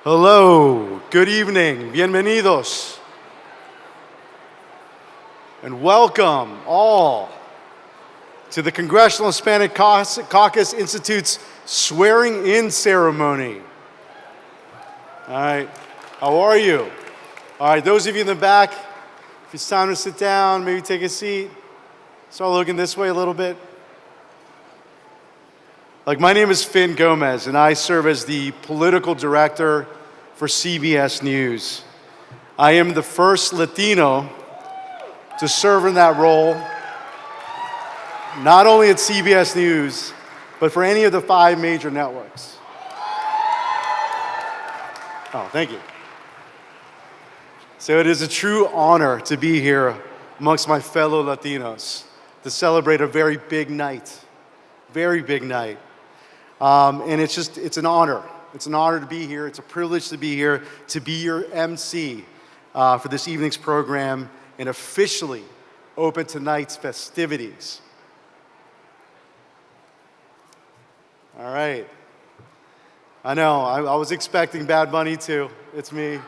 Hello, good evening, bienvenidos, and welcome all to the Congressional Hispanic Caucus Institute's swearing-in ceremony. All right, how are you? All right, those of you in the back, if it's time to sit down, maybe take a seat. Start looking this way a little bit. My name is Finn Gomez, and I serve as the political director for CBS News. I am the first Latino to serve in that role, not only at CBS News, but for any of the 5 major networks. Oh, thank you. So it is a true honor to be here amongst my fellow Latinos to celebrate a very big night, and it's an honor. It's an honor to be here. It's a privilege to be here, to be your MC for this evening's program and officially open tonight's festivities. All right. I know, I was expecting Bad Bunny too. It's me.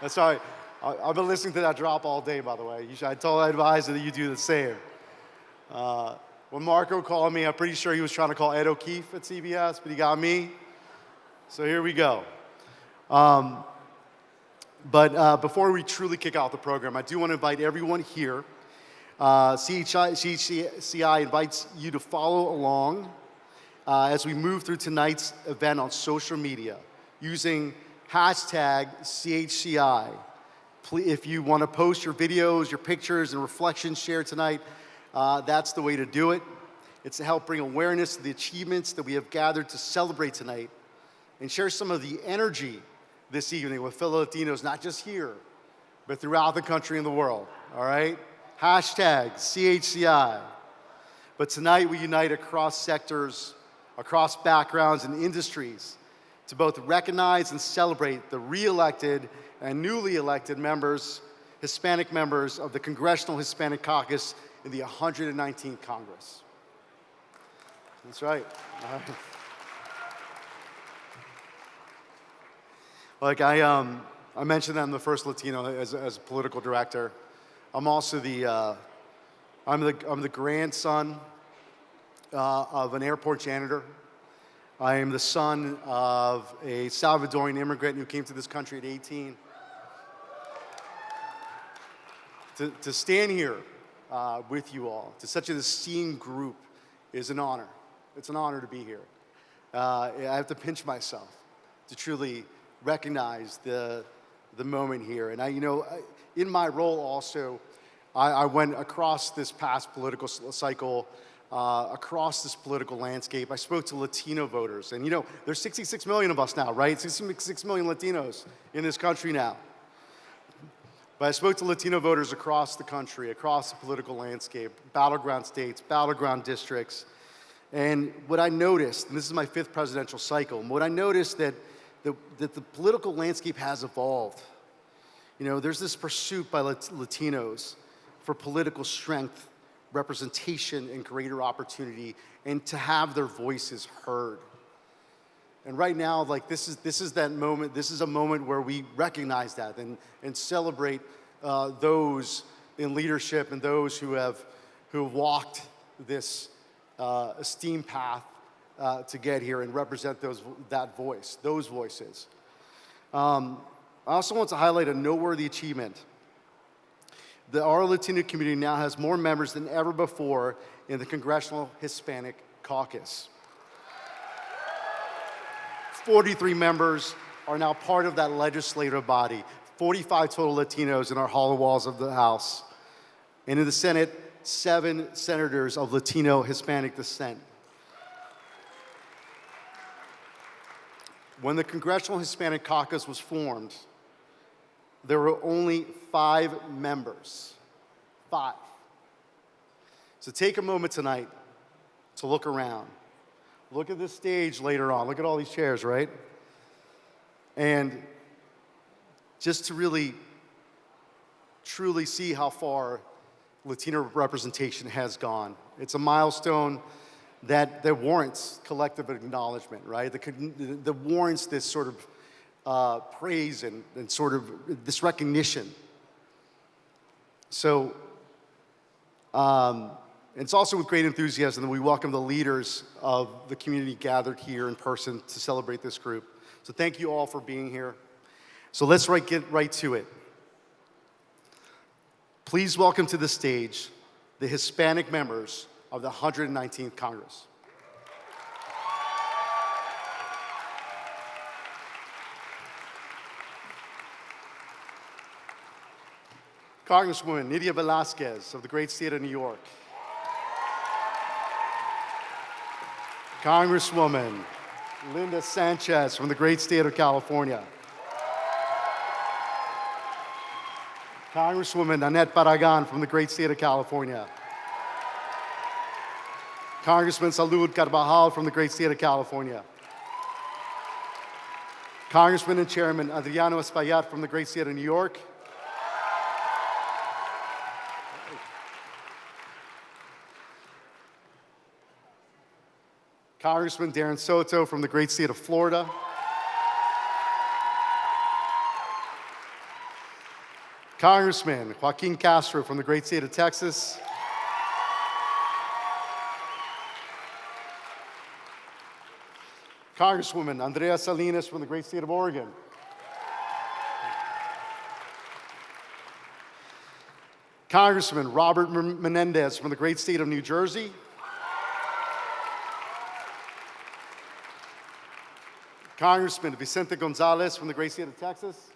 That's all right. I've been listening to that drop all day, by the way. I advise that you do the same. When Marco called me, I'm pretty sure he was trying to call Ed O'Keefe at CBS, but he got me. So here we go. But before we truly kick off the program, I do want to invite everyone here. CHCI invites you to follow along as we move through tonight's event on social media using hashtag CHCI. If you want to post your videos, your pictures, and reflections shared tonight, that's the way to do it. It's to help bring awareness to the achievements that we have gathered to celebrate tonight and share some of the energy this evening with fellow Latinos, not just here, but throughout the country and the world, all right? Hashtag CHCI. But tonight we unite across sectors, across backgrounds and industries to both recognize and celebrate the re-elected and newly elected members, Hispanic members of the Congressional Hispanic Caucus in the 119th Congress. That's right. All right. I mentioned that I'm the first Latino as a political director. I'm also I'm the grandson of an airport janitor. I am the son of a Salvadorian immigrant who came to this country at 18. To stand here with you all, to such an esteemed group, is an honor. It's an honor to be here. I have to pinch myself to truly recognize the moment here. And in my role also, I went across this past political cycle, across this political landscape. I spoke to Latino voters, and there's 66 million of us now, right? 66 million Latinos in this country now. But I spoke to Latino voters across the country, across the political landscape, battleground states, battleground districts. And what I noticed, and this is my 5th presidential cycle, and what I noticed that the political landscape has evolved. There's this pursuit by Latinos for political strength, representation, and greater opportunity, and to have their voices heard. And right now, this is that moment. This is a moment where we recognize that and celebrate those in leadership and those who have walked this esteemed path to get here and represent those voices. I also want to highlight a noteworthy achievement. Our Latino community now has more members than ever before in the Congressional Hispanic Caucus. 43 members are now part of that legislative body, 45 total Latinos in our hollow walls of the House. And in the Senate, 7 senators of Latino Hispanic descent. When the Congressional Hispanic Caucus was formed, there were only 5 members. 5. So take a moment tonight to look around. Look at this stage later on. Look at all these chairs, right? And just to really, truly see how far Latino representation has gone. It's a milestone that warrants collective acknowledgement, right? That warrants this sort of praise and sort of this recognition. So it's also with great enthusiasm that we welcome the leaders of the community gathered here in person to celebrate this group. So thank you all for being here. So let's get right to it. Please welcome to the stage the Hispanic members of the 119th Congress. Congresswoman Nydia Velázquez of the great state of New York. Congresswoman Linda Sanchez from the great state of California. Congresswoman Annette Barragan from the great state of California. Congressman Salud Carvajal from the great state of California. Congressman and Chairman Adriano Espaillat from the great state of New York. Congressman Darren Soto from the great state of Florida. Congressman Joaquin Castro from the great state of Texas. Congresswoman Andrea Salinas from the great state of Oregon. Congressman Robert Menendez from the great state of New Jersey. Congressman Vicente Gonzalez from the great state of Texas.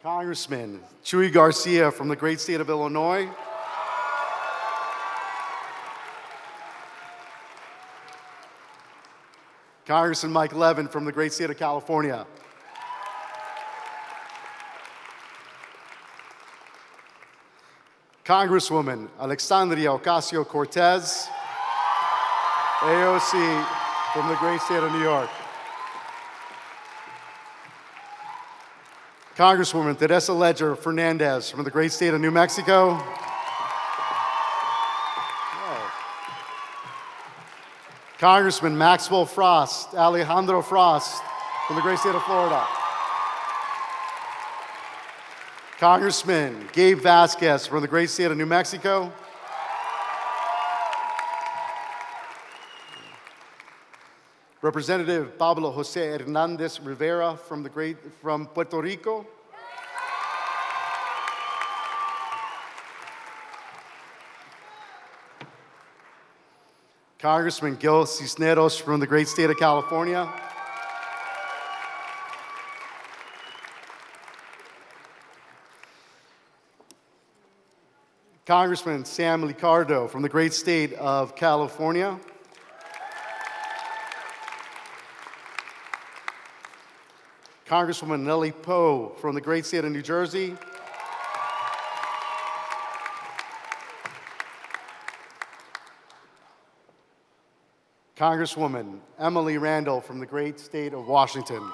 Congressman Chuy Garcia from the great state of Illinois. Congressman Mike Levin from the great state of California. Congresswoman Alexandria Ocasio-Cortez, AOC from the great state of New York. Congresswoman Teresa Ledger Fernandez from the great state of New Mexico. Congressman Maxwell Frost, Alejandro Frost from the great state of Florida. Congressman Gabe Vasquez from the great state of New Mexico. Representative Pablo Jose Hernandez Rivera from Puerto Rico. Congressman Gil Cisneros from the great state of California. Congressman Sam Liccardo from the great state of California. Congresswoman Nellie Poe from the great state of New Jersey. Congresswoman Emily Randall from the great state of Washington.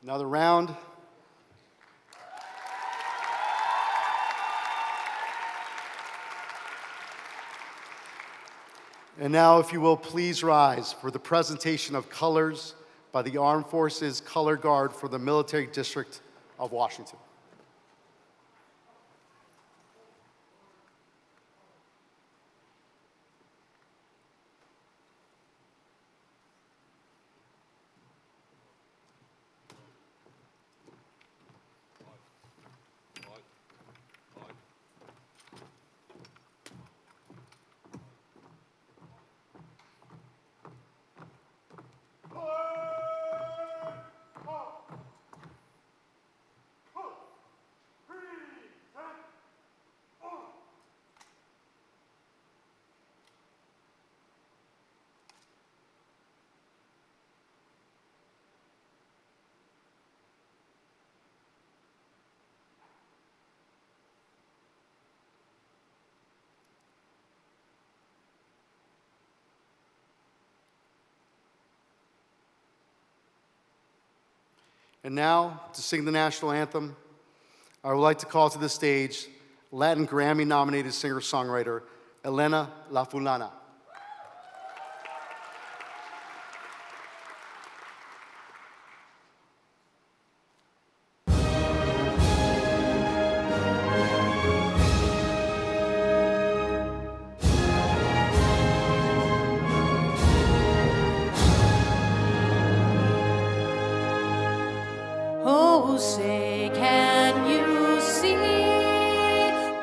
Another round. And now, if you will, please rise for the presentation of colors by the Armed Forces Color Guard for the Military District of Washington. And now, to sing the national anthem, I would like to call to the stage Latin Grammy-nominated singer-songwriter Elena La Fulana. Oh, say, can you see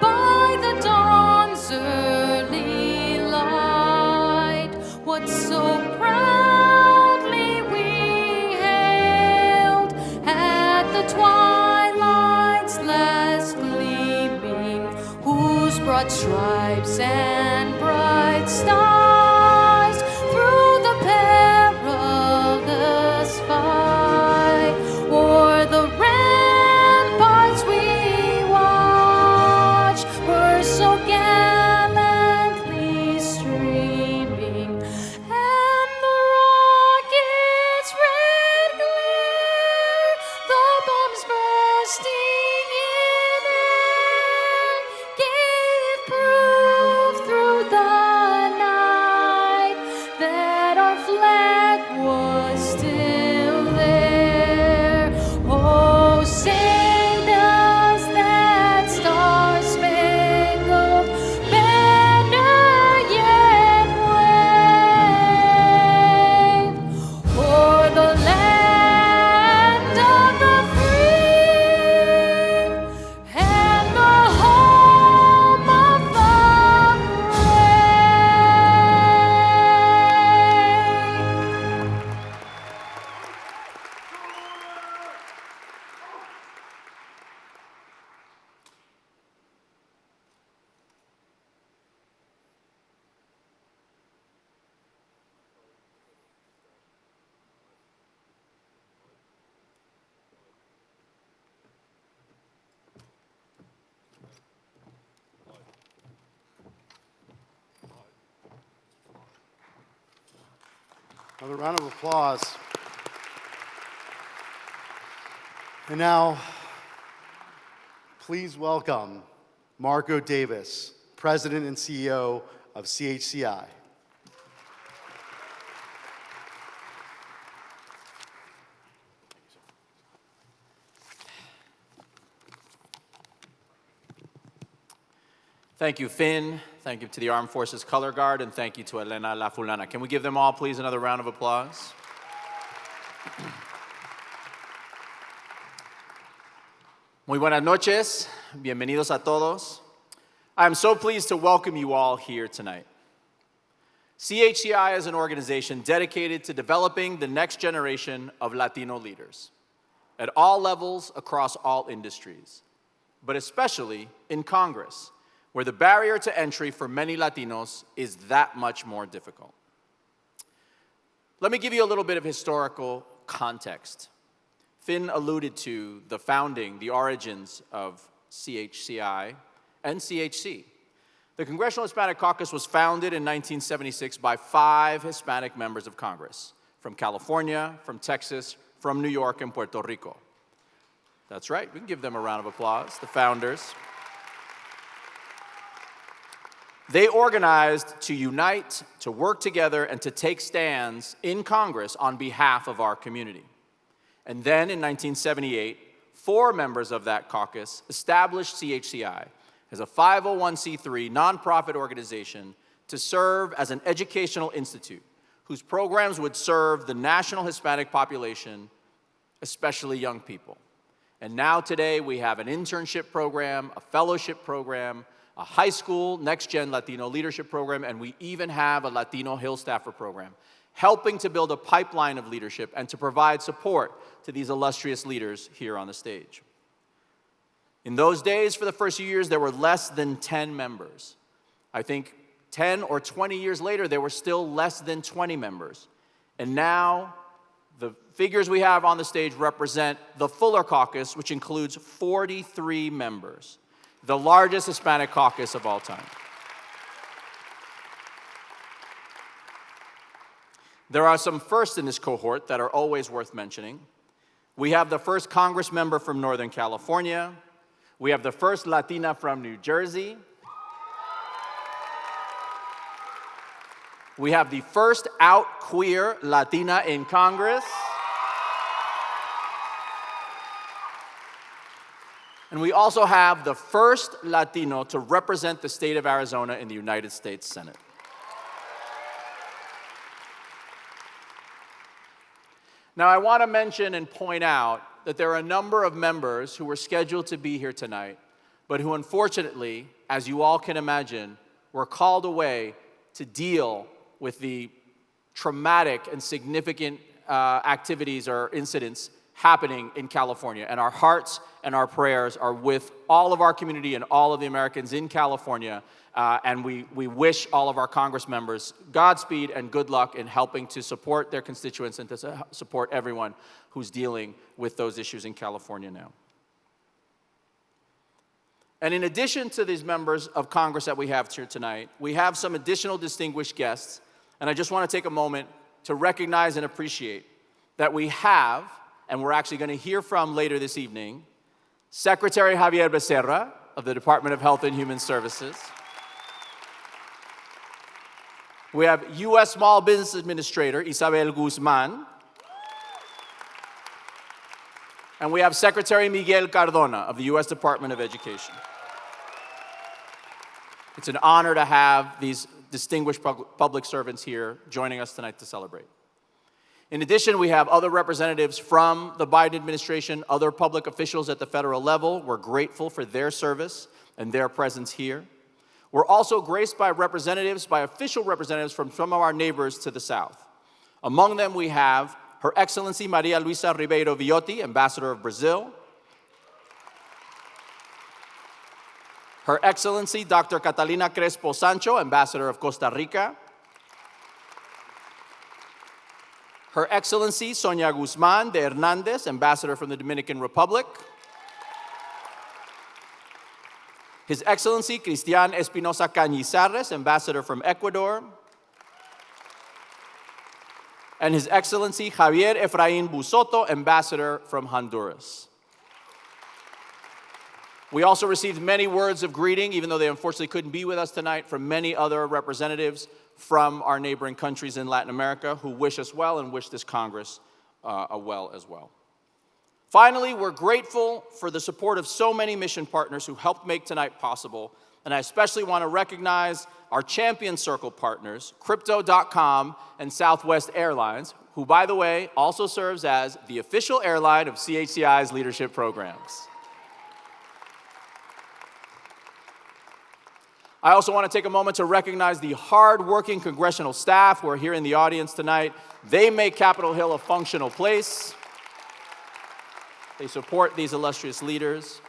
by the dawn's early light what so proudly we hailed at the twilight's last gleaming, whose broad stripes and bright stars through the perilous fight o'er the ramparts we watched were so gallantly streaming, and the rocket's red glare, the bombs bursting in air, gave proof through the night that our flag was still there. Oh, say does that star-spangled banner yet wave o'er the land of the free and the home of the brave? Another round of applause. And now, please welcome Marco Davis, President and CEO of CHCI. Thank you, Finn. Thank you to the Armed Forces Color Guard, and thank you to Elena La Fulana. Can we give them all, please, another round of applause? Muy buenas noches. Bienvenidos a todos. I'm so pleased to welcome you all here tonight. CHCI is an organization dedicated to developing the next generation of Latino leaders at all levels across all industries, but especially in Congress, where the barrier to entry for many Latinos is that much more difficult. Let me give you a little bit of historical context. Finn alluded to the founding, the origins of CHCI and CHC. The Congressional Hispanic Caucus was founded in 1976 by 5 Hispanic members of Congress from California, from Texas, from New York, and Puerto Rico. That's right, we can give them a round of applause, the founders. They organized to unite, to work together, and to take stands in Congress on behalf of our community. And then in 1978, 4 members of that caucus established CHCI as a 501c3 nonprofit organization to serve as an educational institute whose programs would serve the national Hispanic population, especially young people. And now today we have an internship program, a fellowship program, a high school next-gen Latino leadership program, and we even have a Latino Hill Staffer program, helping to build a pipeline of leadership and to provide support to these illustrious leaders here on the stage. In those days, for the first few years, there were less than 10 members. I think 10 or 20 years later, there were still less than 20 members. And now, the figures we have on the stage represent the Fuller Caucus, which includes 43 members, the largest Hispanic caucus of all time. There are some firsts in this cohort that are always worth mentioning. We have the first Congress member from Northern California. We have the first Latina from New Jersey. We have the first out queer Latina in Congress. And we also have the first Latino to represent the state of Arizona in the United States Senate. Now, I want to mention and point out that there are a number of members who were scheduled to be here tonight, but who unfortunately, as you all can imagine, were called away to deal with the traumatic and significant activities or incidents happening in California. And our hearts and our prayers are with all of our community and all of the Americans in California. And we wish all of our Congress members Godspeed and good luck in helping to support their constituents and to support everyone who's dealing with those issues in California now. And in addition to these members of Congress that we have here tonight, we have some additional distinguished guests. And I just want to take a moment to recognize and appreciate that we have, and we're actually going to hear from later this evening, Secretary Javier Becerra of the Department of Health and Human Services. We have U.S. Small Business Administrator Isabel Guzman. And we have Secretary Miguel Cardona of the U.S. Department of Education. It's an honor to have these distinguished public servants here joining us tonight to celebrate. In addition, we have other representatives from the Biden administration, other public officials at the federal level. We're grateful for their service and their presence here. We're also graced by official representatives from some of our neighbors to the south. Among them, we have Her Excellency Maria Luisa Ribeiro Viotti, Ambassador of Brazil. Her Excellency Dr. Catalina Crespo Sancho, Ambassador of Costa Rica. Her Excellency Sonia Guzman de Hernandez, Ambassador from the Dominican Republic. His Excellency Cristian Espinosa Cañizares, Ambassador from Ecuador. And His Excellency Javier Efraín Busoto, Ambassador from Honduras. We also received many words of greeting, even though they unfortunately couldn't be with us tonight, from many other representatives from our neighboring countries in Latin America who wish us well and wish this Congress well as well. Finally, we're grateful for the support of so many mission partners who helped make tonight possible, and I especially want to recognize our Champion Circle partners, Crypto.com and Southwest Airlines, who, by the way, also serves as the official airline of CHCI's leadership programs. I also want to take a moment to recognize the hard-working congressional staff who are here in the audience tonight. They make Capitol Hill a functional place. They support these illustrious leaders.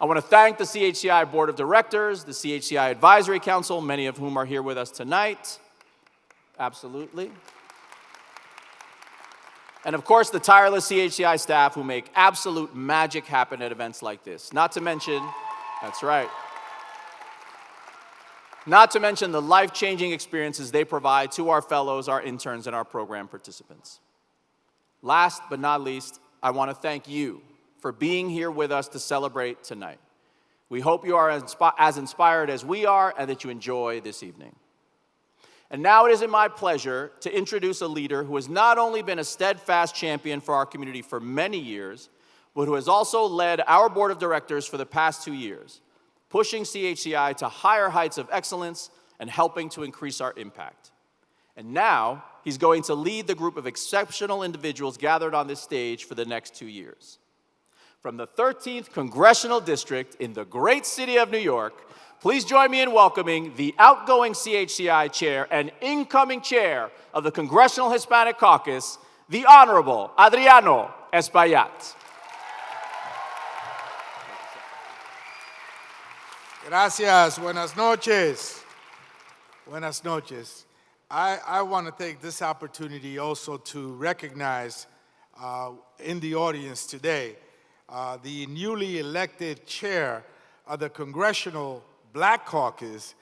I want to thank the CHCI Board of Directors, the CHCI Advisory Council, many of whom are here with us tonight. Absolutely. And of course, the tireless CHCI staff who make absolute magic happen at events like this. Not to mention, that's right. Not to mention the life-changing experiences they provide to our fellows, our interns, and our program participants. Last but not least, I want to thank you for being here with us to celebrate tonight. We hope you are as inspired as we are and that you enjoy this evening. And now it is my pleasure to introduce a leader who has not only been a steadfast champion for our community for many years, but who has also led our board of directors for the past 2 years, pushing CHCI to higher heights of excellence and helping to increase our impact. And now, he's going to lead the group of exceptional individuals gathered on this stage for the next 2 years. From the 13th Congressional District in the great city of New York, please join me in welcoming the outgoing CHCI chair and incoming chair of the Congressional Hispanic Caucus, the Honorable Adriano Espaillat. Gracias. Buenas noches. Buenas noches. I want to take this opportunity also to recognize in the audience today the newly elected chair of the Congressional Black Caucus,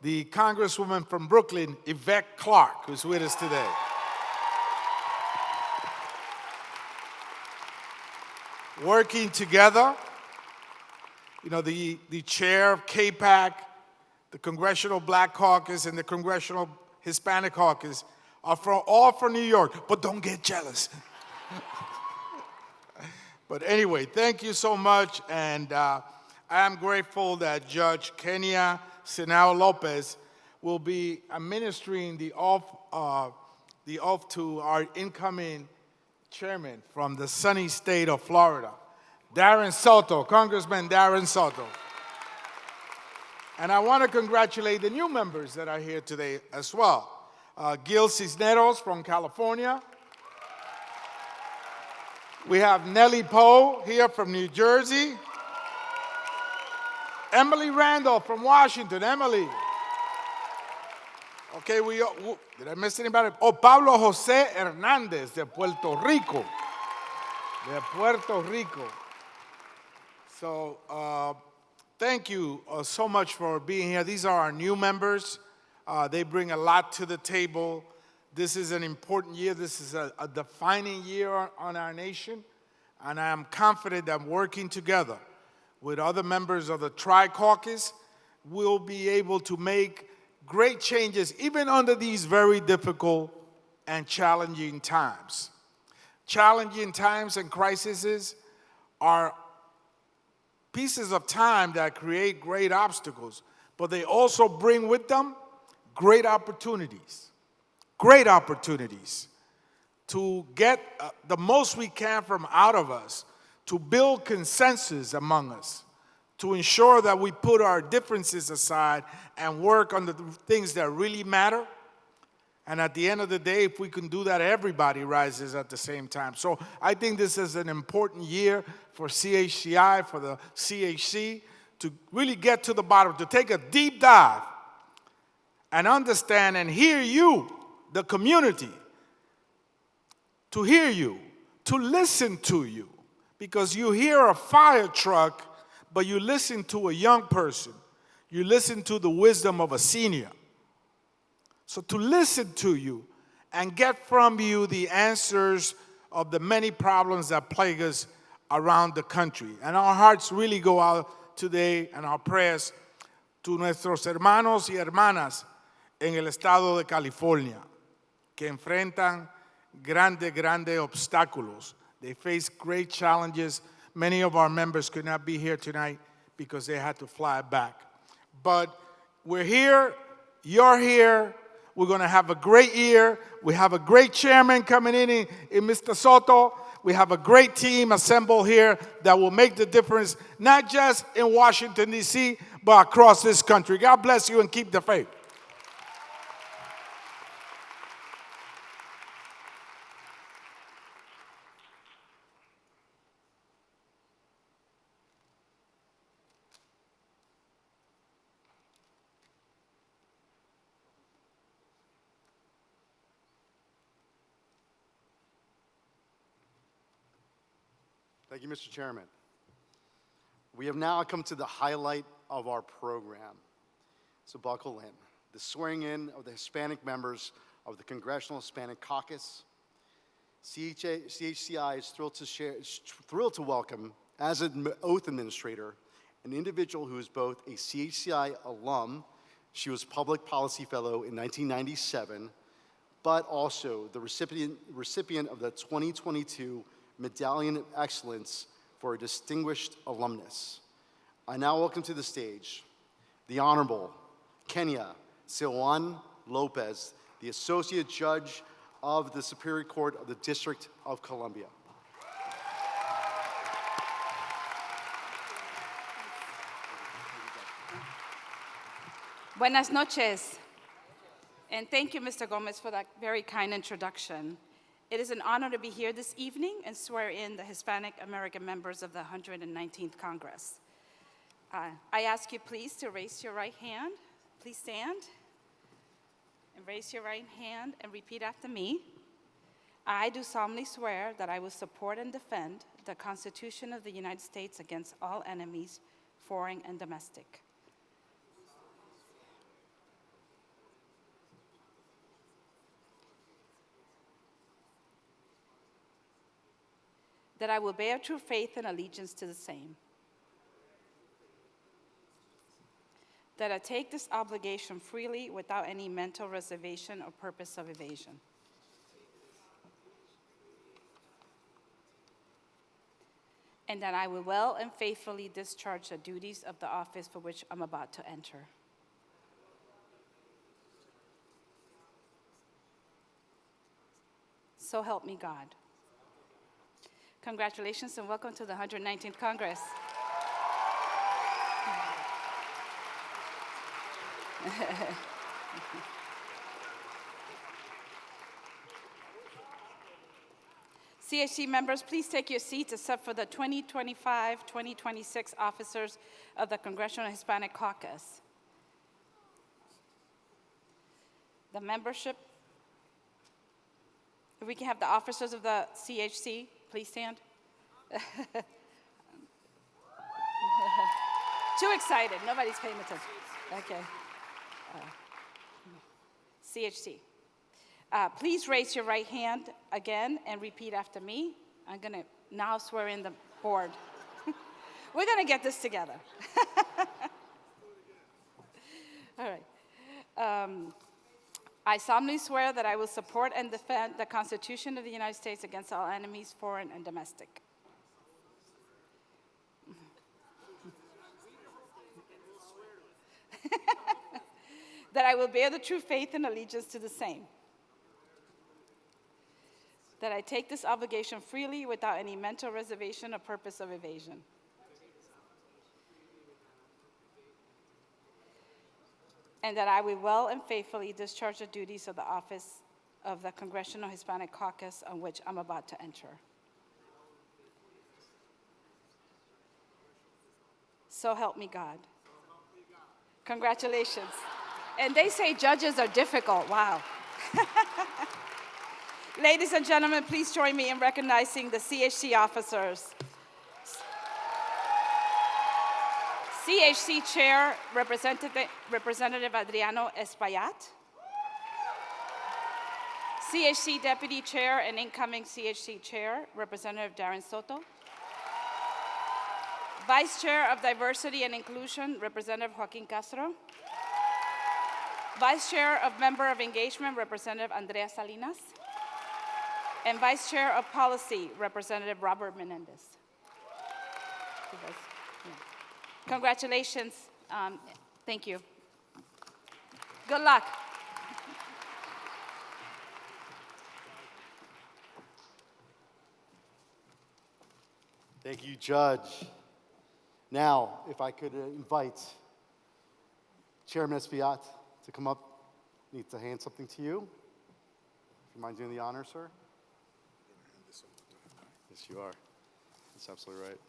the Congresswoman from Brooklyn, Yvette Clarke, who's with us today. Working together, You know, the chair of KPAC, the Congressional Black Caucus, and the Congressional Hispanic Caucus are all from New York, but don't get jealous. But anyway, thank you so much, and I am grateful that Judge Kenya Sinao Lopez will be administering the oath to our incoming chairman from the sunny state of Florida, Darren Soto, Congressman Darren Soto. And I want to congratulate the new members that are here today as well. Gil Cisneros from California. We have Nellie Poe here from New Jersey. Emily Randolph from Washington. Emily. Okay, did I miss anybody? Oh, Pablo José Hernández de Puerto Rico. De Puerto Rico. So, thank you so much for being here. These are our new members. They bring a lot to the table. This is an important year. This is a defining year on our nation. And I am confident that working together with other members of the Tri-Caucus, we'll be able to make great changes, even under these very difficult and challenging times. Challenging times and crises are pieces of time that create great obstacles, but they also bring with them great opportunities to get the most we can from out of us, to build consensus among us, to ensure that we put our differences aside and work on the things that really matter. And at the end of the day, if we can do that, everybody rises at the same time. So I think this is an important year for CHCI, for the CHC, to really get to the bottom, to take a deep dive and understand and hear you, the community, to hear you, to listen to you. Because you hear a fire truck, but you listen to a young person. You listen to the wisdom of a senior. So to listen to you and get from you the answers of the many problems that plague us around the country. And our hearts really go out today, and our prayers to nuestros hermanos y hermanas en el estado de California, que enfrentan grandes obstáculos. They face great challenges. Many of our members could not be here tonight because they had to fly back. But we're here, you're here. We're going to have a great year. We have a great chairman coming in Mr. Soto. We have a great team assembled here that will make the difference, not just in Washington, D.C., but across this country. God bless you and keep the faith. Thank you, Mr. Chairman. We have now come to the highlight of our program. So buckle in. The swearing in of the Hispanic members of the Congressional Hispanic Caucus. CHCI is thrilled to welcome, as an oath administrator, an individual who is both a CHCI alum, she was Public Policy Fellow in 1997, but also the recipient of the 2022 Medallion of Excellence for a Distinguished Alumnus. I now welcome to the stage the Honorable Kenya Sinao Lopez, the Associate Judge of the Superior Court of the District of Columbia. Buenas noches. And thank you, Mr. Gomez, for that very kind introduction. It is an honor to be here this evening and swear in the Hispanic American members of the 119th Congress. I ask you please to raise your right hand. Please stand and raise your right hand and repeat after me. I do solemnly swear that I will support and defend the Constitution of the United States against all enemies, foreign and domestic. That I will bear true faith and allegiance to the same. that I take this obligation freely without any mental reservation or purpose of evasion. And that I will well and faithfully discharge the duties of the office for which I'm about to enter. So help me God. Congratulations and welcome to the 119th Congress. CHC members, please take your seats except for the 2025-2026 officers of the Congressional Hispanic Caucus. The membership, if we can have the officers of the CHC, please stand. Too excited, nobody's paying attention. Okay. CHC. Please raise your right hand again and repeat after me. I'm going to now swear in the board. We're going to get this together. All right. I solemnly swear that I will support and defend the Constitution of the United States against all enemies, foreign and domestic. That I will bear the true faith and allegiance to the same. That I take this obligation freely without any mental reservation or purpose of evasion. And that I will well and faithfully discharge the duties of the office of the Congressional Hispanic Caucus on which I'm about to enter. So help me God. Congratulations. And they say judges are difficult. Wow. Ladies and gentlemen, please join me in recognizing the CHC officers. CHC Chair, Representative Adriano Espaillat. CHC Deputy Chair and incoming CHC Chair, Representative Darren Soto. Vice Chair of Diversity and Inclusion, Representative Joaquin Castro. Vice Chair of Member of Engagement, Representative Andrea Salinas. And Vice Chair of Policy, Representative Robert Menendez. Congratulations. Thank you. Good luck. Thank you, Judge. Now, if I could invite Chairman Espaillat to come up. I need to hand something to you. If you mind doing the honor, sir? Yes, you are. That's absolutely right.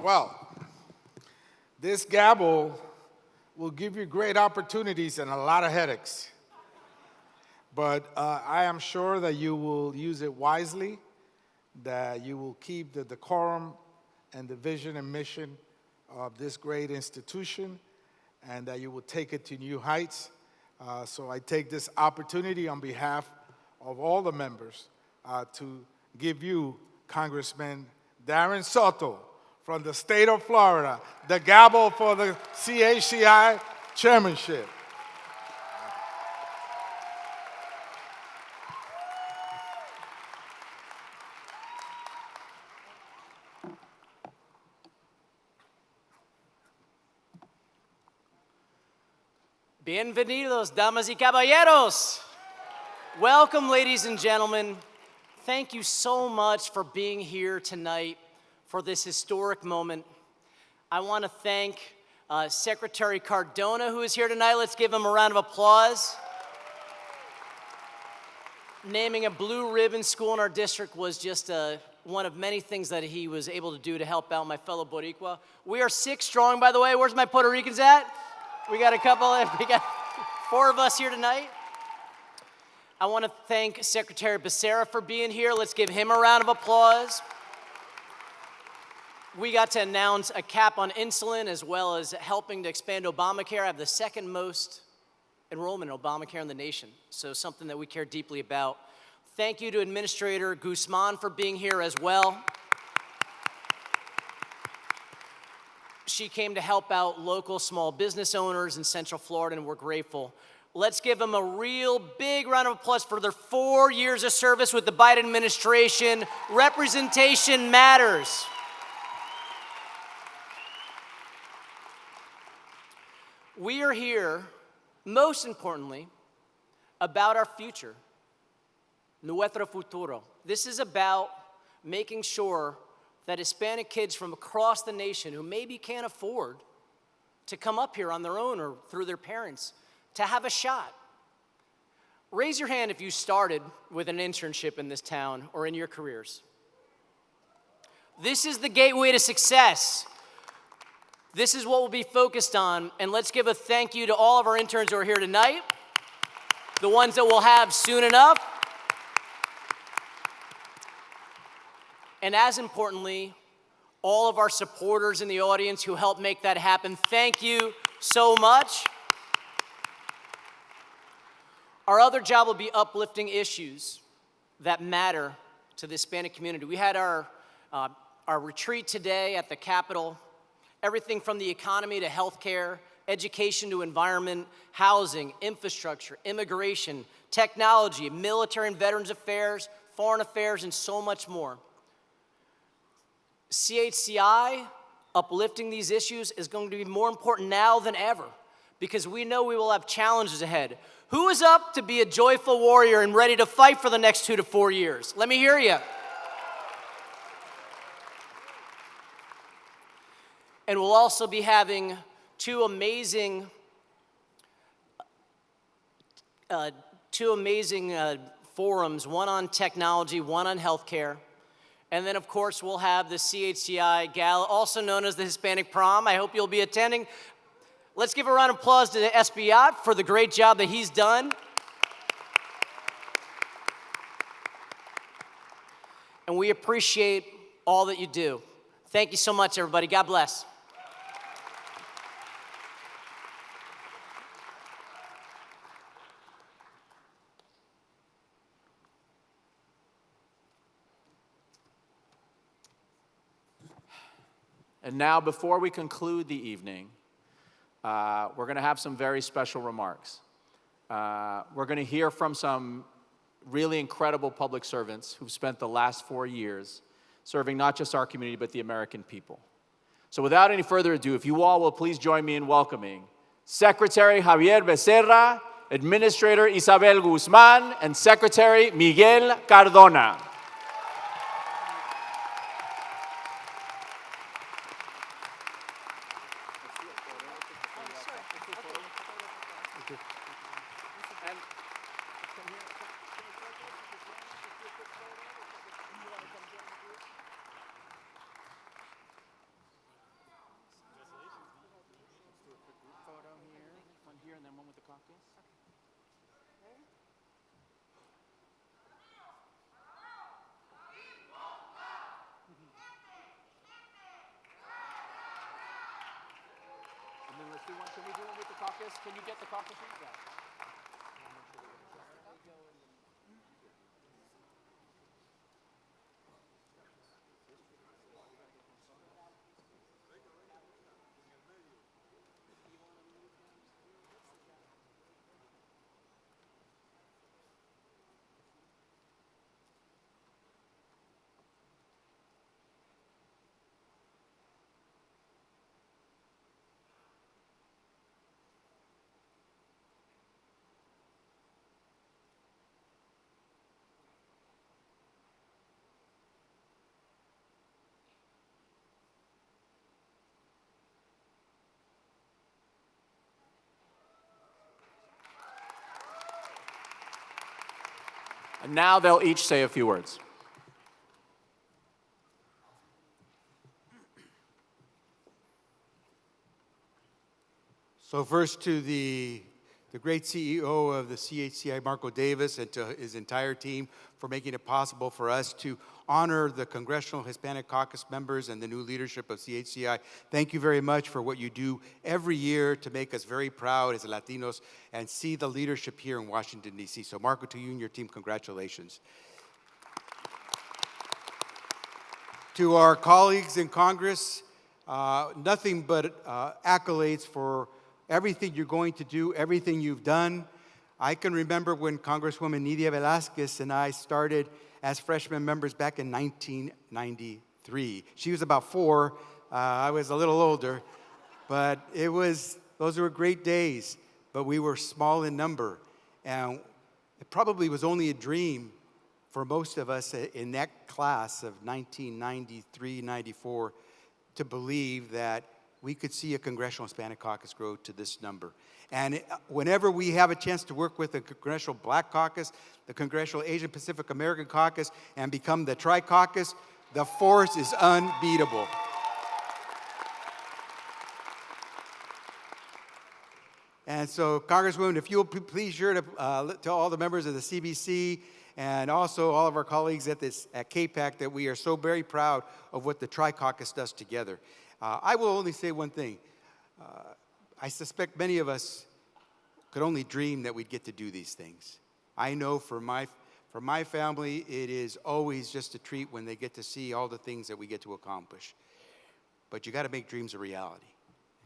Well, this gavel will give you great opportunities and a lot of headaches. But I am sure that you will use it wisely, that you will keep the decorum and the vision and mission of this great institution, and that you will take it to new heights. So I take this opportunity on behalf of all the members to give you, Congressman Darren Soto, from the state of Florida, the gavel for the CHCI chairmanship. Bienvenidos, damas y caballeros. Welcome, ladies and gentlemen. Thank you so much for being here tonight for this historic moment. I want to thank Secretary Cardona, who is here tonight. Let's give him a round of applause. Naming a blue ribbon school in our district was just one of many things that he was able to do to help out my fellow Boricua. We are 6 strong, by the way. Where's my Puerto Ricans at? We got a couple, we got 4 of us here tonight. I want to thank Secretary Becerra for being here. Let's give him a round of applause. We got to announce a cap on insulin as well as helping to expand Obamacare. I have the second most enrollment in Obamacare in the nation, so something that we care deeply about. Thank you to Administrator Guzman for being here as well. She came to help out local small business owners in Central Florida, and we're grateful. Let's give them a real big round of applause for their 4 years of service with the Biden administration. Representation matters. We are here, most importantly, about our future. Nuestro futuro. This is about making sure that Hispanic kids from across the nation who maybe can't afford to come up here on their own or through their parents to have a shot. Raise your hand if you started with an internship in this town or in your careers. This is the gateway to success. This is what we'll be focused on, and let's give a thank you to all of our interns who are here tonight, the ones that we'll have soon enough, and as importantly, all of our supporters in the audience who helped make that happen. Thank you so much. Our other job will be uplifting issues that matter to the Hispanic community. We had our retreat today at the Capitol. Everything from the economy to healthcare, education to environment, housing, infrastructure, immigration, technology, military and veterans affairs, foreign affairs, and so much more. CHCI, uplifting these issues, is going to be more important now than ever because we know we will have challenges ahead. Who is up to be a joyful warrior and ready to fight for the next 2 to 4 years? Let me hear you. And we'll also be having two amazing forums, one on technology, one on healthcare. And then, of course, we'll have the CHCI Gala, also known as the Hispanic Prom. I hope you'll be attending. Let's give a round of applause to Espiat for the great job that he's done. And we appreciate all that you do. Thank you so much, everybody. God bless. And now, before we conclude the evening, we're going to have some very special remarks. We're going to hear from some really incredible public servants who've spent the last 4 years serving not just our community, but the American people. So without any further ado, if you all will please join me in welcoming Secretary Javier Becerra, Administrator Isabel Guzman, and Secretary Miguel Cardona. Can we do it with the caucus? Can you get the caucus? Yeah. And now they'll each say a few words. So first to the great CEO of the CHCI, Marco Davis, and to his entire team for making it possible for us to honor the Congressional Hispanic Caucus members and the new leadership of CHCI. Thank you very much for what you do every year to make us very proud as Latinos and see the leadership here in Washington, D.C. So Marco, to you and your team, congratulations. To our colleagues in Congress, nothing but accolades for everything you're going to do, everything you've done. I can remember when Congresswoman Nidia Velázquez and I started as freshman members back in 1993. She was about 4, I was a little older, but those were great days, but we were small in number. And it probably was only a dream for most of us in that class of 1993, 94, to believe that we could see a Congressional Hispanic Caucus grow to this number. And whenever we have a chance to work with the Congressional Black Caucus, the Congressional Asian Pacific American Caucus, and become the Tri-Caucus, the force is unbeatable. And so, Congresswoman, if you'll please share to tell all the members of the CBC and also all of our colleagues at CAPAC that we are so very proud of what the Tri-Caucus does together. I will only say one thing. I suspect many of us could only dream that we'd get to do these things. I know for my family, it is always just a treat when they get to see all the things that we get to accomplish. But you got to make dreams a reality.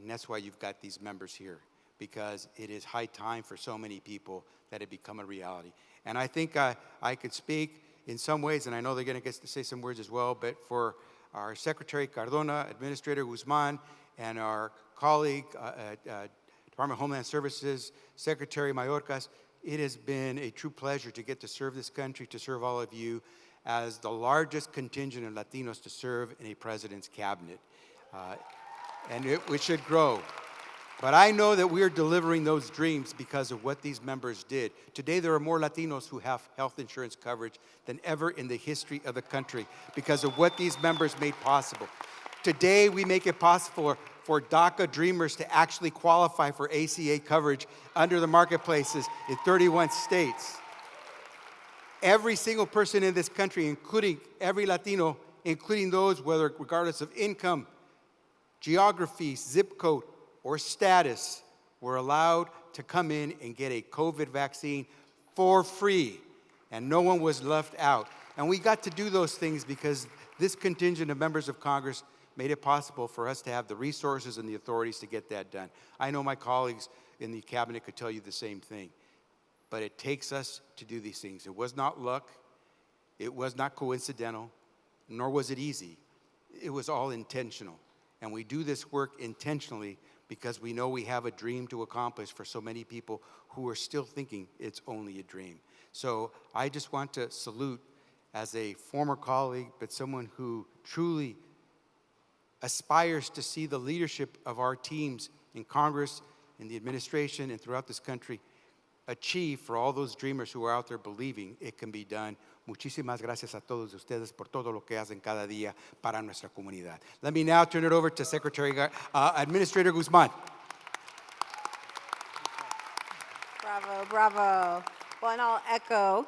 And that's why you've got these members here, because it is high time for so many people that it become a reality. And I think I could speak in some ways, and I know they're going to get to say some words as well, but for our Secretary Cardona, Administrator Guzman, and our colleague, Department of Homeland Services, Secretary Mayorkas, it has been a true pleasure to get to serve this country, to serve all of you, as the largest contingent of Latinos to serve in a president's cabinet. And it should grow. But I know that we are delivering those dreams because of what these members did. Today, there are more Latinos who have health insurance coverage than ever in the history of the country because of what these members made possible. Today, we make it possible for DACA dreamers to actually qualify for ACA coverage under the marketplaces in 31 states. Every single person in this country, including every Latino, including those regardless of income, geography, zip code, or status, were allowed to come in and get a COVID vaccine for free, and no one was left out. And we got to do those things because this contingent of members of Congress made it possible for us to have the resources and the authorities to get that done. I know my colleagues in the cabinet could tell you the same thing, but it takes us to do these things. It was not luck, it was not coincidental, nor was it easy. It was all intentional, and we do this work intentionally because we know we have a dream to accomplish for so many people who are still thinking it's only a dream. So I just want to salute, as a former colleague, but someone who truly aspires to see the leadership of our teams in Congress, in the administration, and throughout this country achieve for all those dreamers who are out there believing it can be done. Muchísimas gracias a todos ustedes por todo lo que hacen cada día para nuestra comunidad. Let me now turn it over to Administrator Guzman. Bravo, bravo. Well, and I'll echo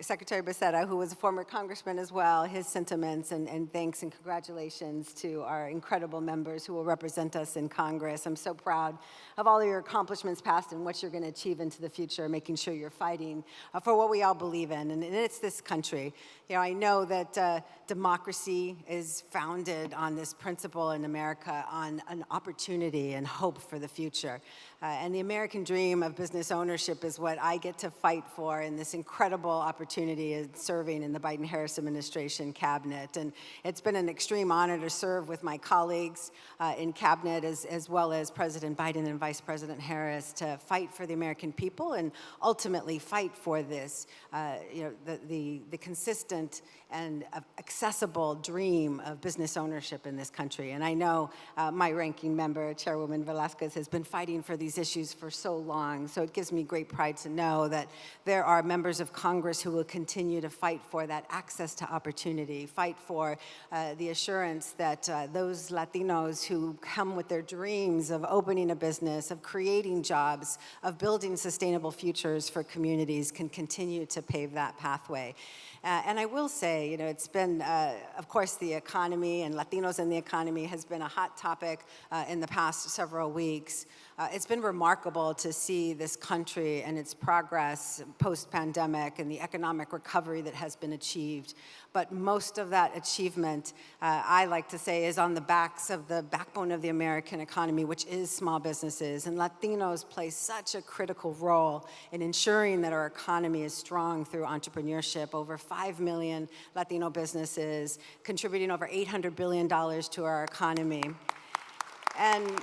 Secretary Becerra, who was a former congressman as well, his sentiments and thanks and congratulations to our incredible members who will represent us in Congress. I'm so proud of all of your accomplishments past and what you're going to achieve into the future, making sure you're fighting for what we all believe in, and it's this country. You know, I know that democracy is founded on this principle in America, on an opportunity and hope for the future. And the American dream of business ownership is what I get to fight for in this incredible opportunity of serving in the Biden-Harris administration cabinet. And it's been an extreme honor to serve with my colleagues in cabinet as well as President Biden and Vice President Harris to fight for the American people and ultimately fight for this, the consistent and accessible dream of business ownership in this country. And I know my ranking member, Chairwoman Velázquez, has been fighting for these issues for so long. So it gives me great pride to know that there are members of Congress who will continue to fight for that access to opportunity, fight for the assurance that those Latinos who come with their dreams of opening a business, of creating jobs, of building sustainable futures for communities can continue to pave that pathway. And I will say, it's been, of course, the economy and Latinos in the economy has been a hot topic in the past several weeks. It's been remarkable to see this country and its progress post-pandemic and the economic recovery that has been achieved. But most of that achievement, I like to say, is on the backs of the backbone of the American economy, which is small businesses. And Latinos play such a critical role in ensuring that our economy is strong through entrepreneurship. Over 5 million Latino businesses contributing over $800 billion to our economy. And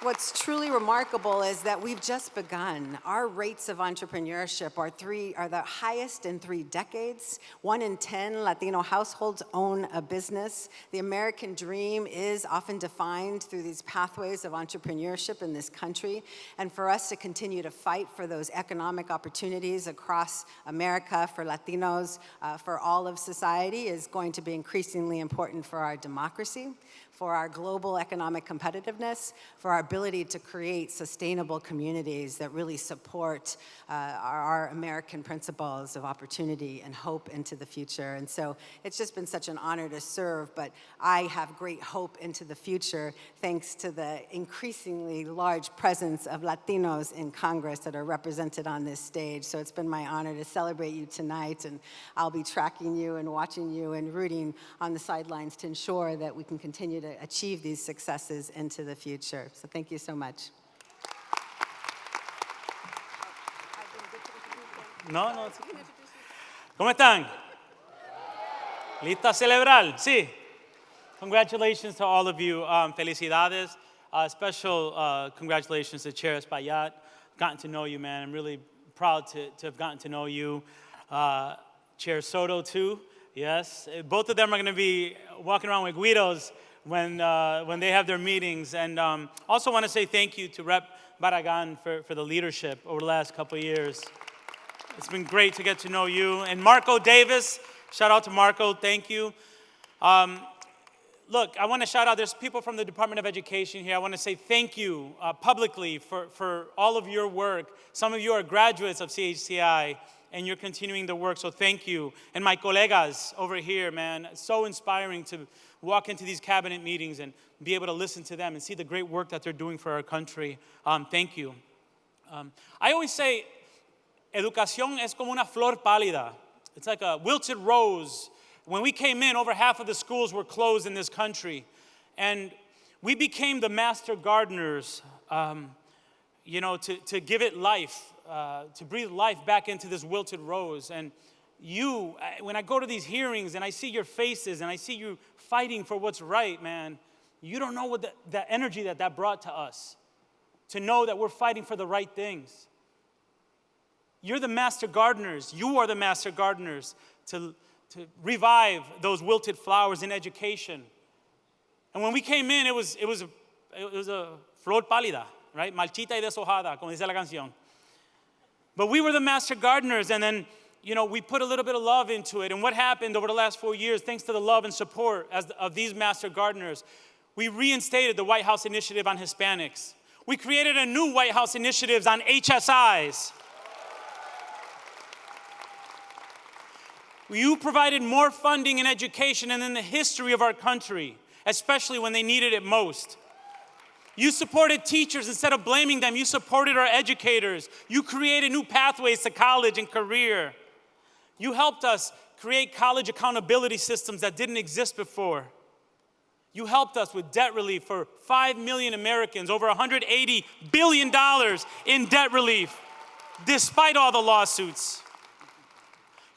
what's truly remarkable is that we've just begun. Our rates of entrepreneurship are the highest in 3 decades. 1 in 10 Latino households own a business. The American dream is often defined through these pathways of entrepreneurship in this country. And for us to continue to fight for those economic opportunities across America for Latinos, for all of society, is going to be increasingly important for our democracy, for our global economic competitiveness, for our ability to create sustainable communities that really support our American principles of opportunity and hope into the future. And so it's just been such an honor to serve, but I have great hope into the future thanks to the increasingly large presence of Latinos in Congress that are represented on this stage. So it's been my honor to celebrate you tonight, and I'll be tracking you and watching you and rooting on the sidelines to ensure that we can continue to achieve these successes into the future. So thank you so much. No. ¿Cómo están? ¿Lista a celebrar? Sí. Congratulations to all of you. Felicidades. Special congratulations to Chair Espaillat. Gotten to know you, man. I'm really proud to have gotten to know you. Chair Soto, too. Yes. Both of them are going to be walking around with Guidos when they have their meetings. And also want to say thank you to Rep. Barragan for the leadership over the last couple of years. It's been great to get to know you. And Marco Davis, shout out to Marco, thank you. Look, I want to shout out, there's people from the Department of Education here. I want to say thank you publicly for all of your work. Some of you are graduates of CHCI, and you're continuing the work, so thank you. And my colegas over here, man, it's so inspiring to walk into these cabinet meetings and be able to listen to them and see the great work that they're doing for our country. Thank you. I always say, educación es como una flor pálida. It's like a wilted rose. When we came in, over half of the schools were closed in this country. And we became the master gardeners, to give it life, to breathe life back into this wilted rose. And you, when I go to these hearings and I see your faces and I see you fighting for what's right, man, you don't know what the energy that brought to us, to know that we're fighting for the right things. You're the master gardeners. You are the master gardeners to revive those wilted flowers in education. And when we came in, it was a flor pálida, right? Marchita y deshojada, como dice la canción. But we were the master gardeners, and then, we put a little bit of love into it. And what happened over the last 4 years, thanks to the love and support of these master gardeners, we reinstated the White House Initiative on Hispanics. We created a new White House Initiative on HSIs. You provided more funding in education than in the history of our country, especially when they needed it most. You supported teachers instead of blaming them. You supported our educators. You created new pathways to college and career. You helped us create college accountability systems that didn't exist before. You helped us with debt relief for 5 million Americans, over $180 billion in debt relief, despite all the lawsuits.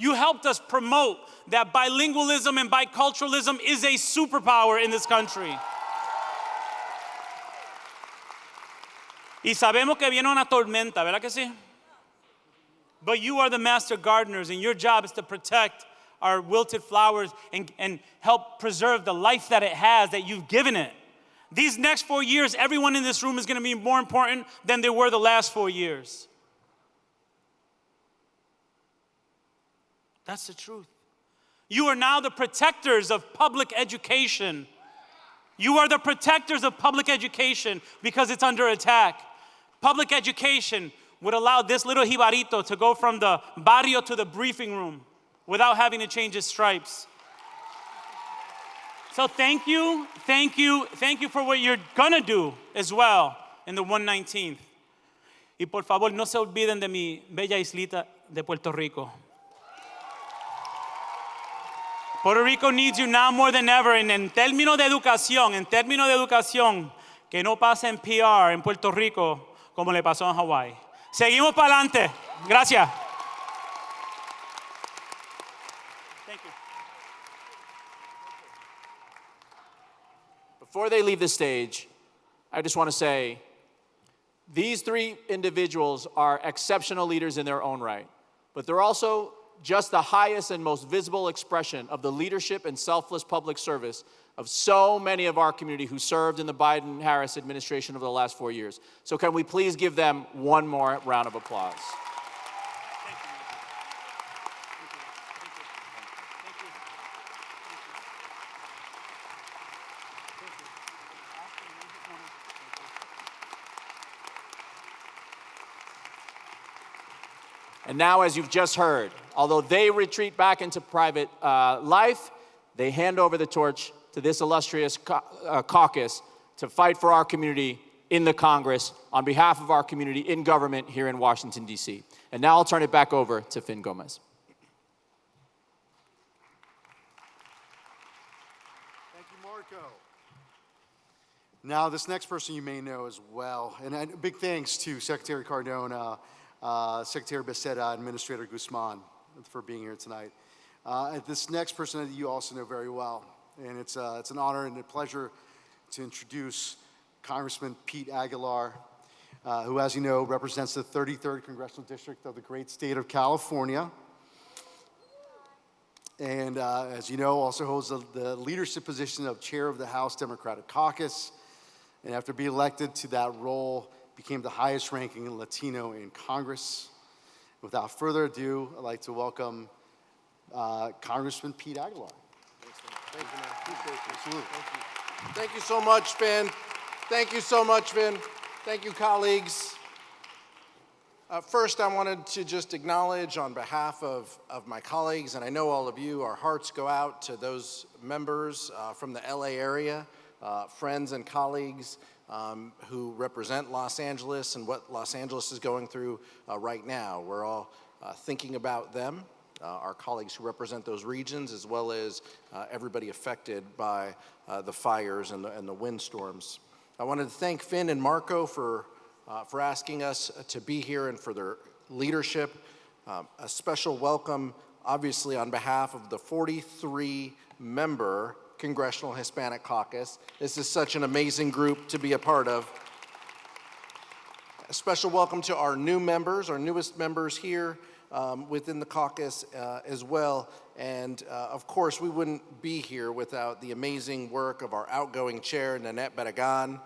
You helped us promote that bilingualism and biculturalism is a superpower in this country. Y sabemos que viene una tormenta, ¿verdad que sí? But you are the master gardeners, and your job is to protect our wilted flowers and help preserve the life that it has, that you've given it. These next 4 years, everyone in this room is going to be more important than they were the last 4 years. That's the truth. You are now the protectors of public education. You are the protectors of public education because it's under attack. Public education would allow this little jibarito to go from the barrio to the briefing room. without having to change his stripes. So thank you for what you're gonna do as well in the 119th. Y por favor, no se olviden de mi bella islita de Puerto Rico. Puerto Rico needs you now more than ever. En términos de educación, que no pase en PR en Puerto Rico como le pasó en Hawái. Seguimos para adelante. Gracias. Thank you. Before they leave the stage, I just want to say, these three individuals are exceptional leaders in their own right, but they're also just the highest and most visible expression of the leadership and selfless public service of so many of our community who served in the Biden-Harris administration over the last 4 years. So can we please give them one more round of applause? And now, as you've just heard, although they retreat back into private life, they hand over the torch to this illustrious caucus to fight for our community in the Congress on behalf of our community in government here in Washington, D.C. And now I'll turn it back over to Fin Gomez. Thank you, Marco. Now, this next person you may know as well, and big thanks to Secretary Cardona, Secretary Becerra, Administrator Guzman for being here tonight. This next person that you also know very well, and it's an honor and a pleasure to introduce Congressman Pete Aguilar, who, as you know, represents the 33rd Congressional District of the great state of California. And as you know, also holds the leadership position of Chair of the House Democratic Caucus. And after being elected to that role, became the highest ranking Latino in Congress. Without further ado, I'd like to welcome Congressman Pete Aguilar. Thank you, man. Appreciate it. Absolutely. Thank you so much, Finn. Thank you so much, Finn. Thank you, colleagues. First, I wanted to just acknowledge on behalf of my colleagues, and I know all of you, our hearts go out to those members from the LA area, friends and colleagues who represent Los Angeles and what Los Angeles is going through right now. We're all thinking about them, our colleagues who represent those regions, as well as everybody affected by the fires and the windstorms. I wanted to thank Finn and Marco for asking us to be here and for their leadership. A special welcome, obviously, on behalf of the 43-member Congressional Hispanic Caucus. This is such an amazing group to be a part of. A special welcome to our new members, our newest members here within the caucus as well. And of course, we wouldn't be here without the amazing work of our outgoing chair, Nanette Barragan.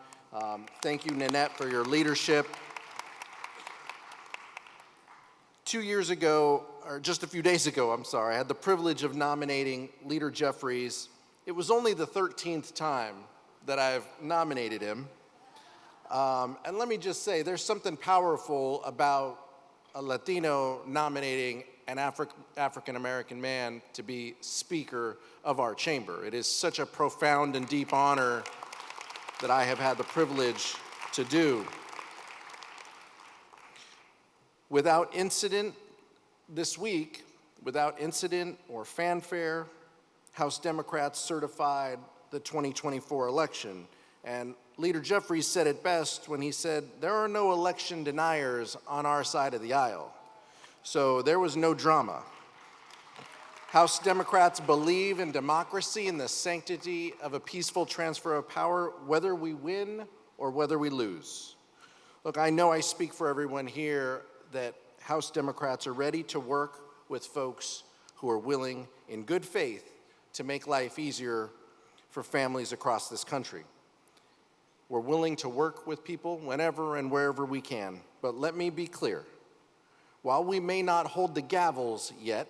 Thank you, Nanette, for your leadership. 2 years ago, or just a few days ago, I had the privilege of nominating Leader Jeffries. It was only the 13th time that I've nominated him. And let me just say, there's something powerful about a Latino nominating an African-American man to be Speaker of our chamber. It is such a profound and deep honor that I have had the privilege to do. Without incident this week, without incident or fanfare, House Democrats certified the 2024 election. And Leader Jeffries said it best when he said, there are no election deniers on our side of the aisle. So there was no drama. House Democrats believe in democracy and the sanctity of a peaceful transfer of power, whether we win or whether we lose. Look, I know I speak for everyone here that House Democrats are ready to work with folks who are willing, in good faith, to make life easier for families across this country. We're willing to work with people whenever and wherever we can. But let me be clear. While we may not hold the gavels yet,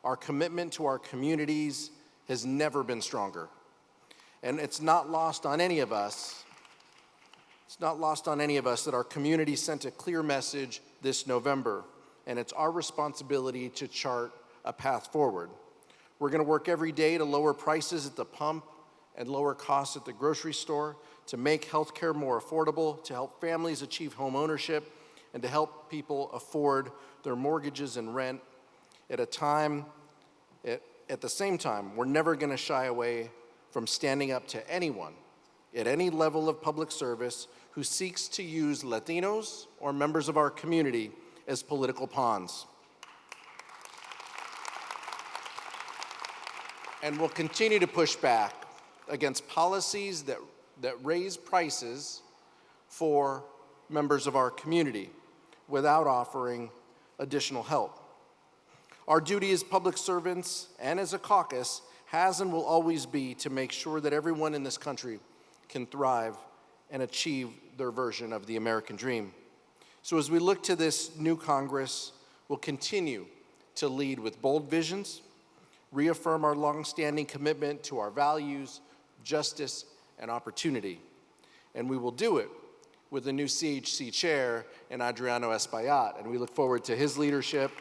our commitment to our communities has never been stronger. And it's not lost on any of us. It's not lost on any of us that our community sent a clear message this November. And it's our responsibility to chart a path forward. We're going to work every day to lower prices at the pump and lower costs at the grocery store, to make healthcare more affordable, to help families achieve home ownership, and to help people afford their mortgages and rent at the same time, we're never going to shy away from standing up to anyone at any level of public service who seeks to use Latinos or members of our community as political pawns. And we'll continue to push back against policies that raise prices for members of our community without offering additional help. Our duty as public servants and as a caucus has and will always be to make sure that everyone in this country can thrive and achieve their version of the American dream. So as we look to this new Congress, we'll continue to lead with bold visions, reaffirm our longstanding commitment to our values, justice, and opportunity. And we will do it with the new CHC chair in Adriano Espaillat. And we look forward to his leadership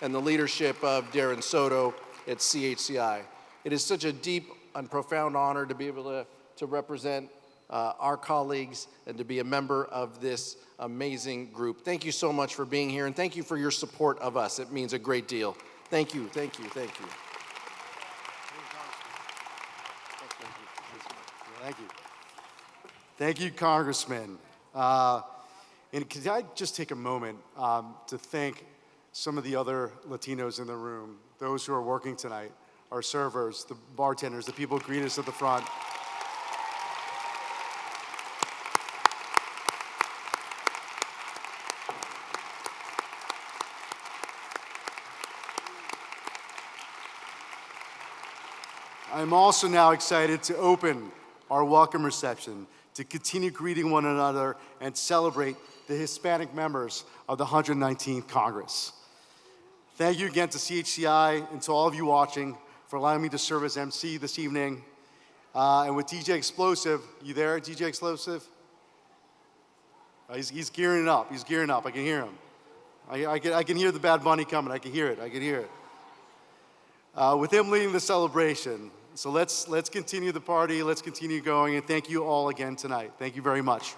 and the leadership of Darren Soto at CHCI. It is such a deep and profound honor to be able to represent our colleagues and to be a member of this amazing group. Thank you so much for being here, and thank you for your support of us. It means a great deal. Thank you, thank you, thank you. Thank you. Thank you, Congressman. And could I just take a moment to thank some of the other Latinos in the room, those who are working tonight, our servers, the bartenders, the people who greet us at the front. I'm also now excited to open our welcome reception to continue greeting one another and celebrate the Hispanic members of the 119th Congress. Thank you again to CHCI and to all of you watching for allowing me to serve as MC this evening. And with DJ Explosive, you there, DJ Explosive? He's gearing up, he's gearing up, I can hear him. I can hear the Bad Bunny coming, I can hear it, I can hear it. With him leading the celebration, so let's continue the party, let's continue going, and thank you all again tonight. Thank you very much.